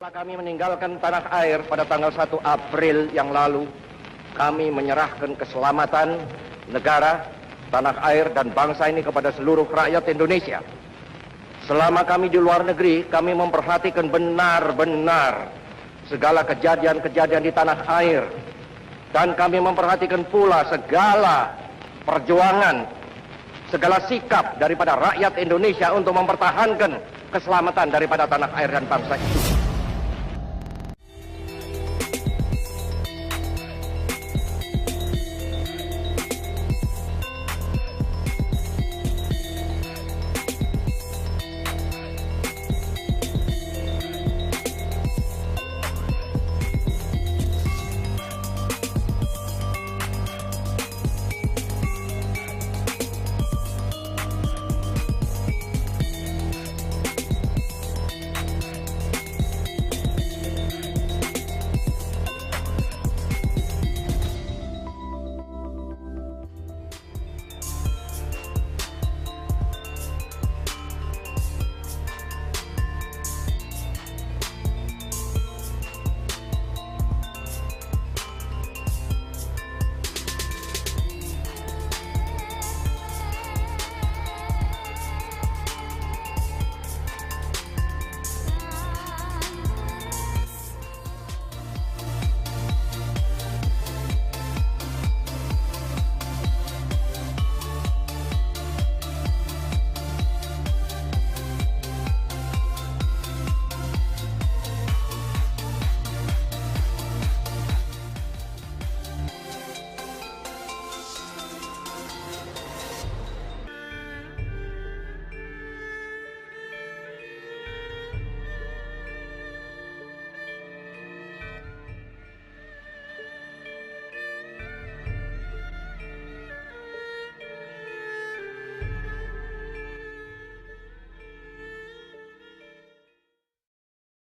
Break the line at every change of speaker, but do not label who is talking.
Setelah kami meninggalkan tanah air pada tanggal 1 April yang lalu, kami menyerahkan keselamatan negara, tanah air, dan bangsa ini kepada seluruh rakyat Indonesia. Selama kami di luar negeri, kami memperhatikan benar-benar segala kejadian-kejadian di tanah air. Dan kami memperhatikan pula segala perjuangan, segala sikap daripada rakyat Indonesia untuk mempertahankan keselamatan daripada tanah air dan bangsa itu.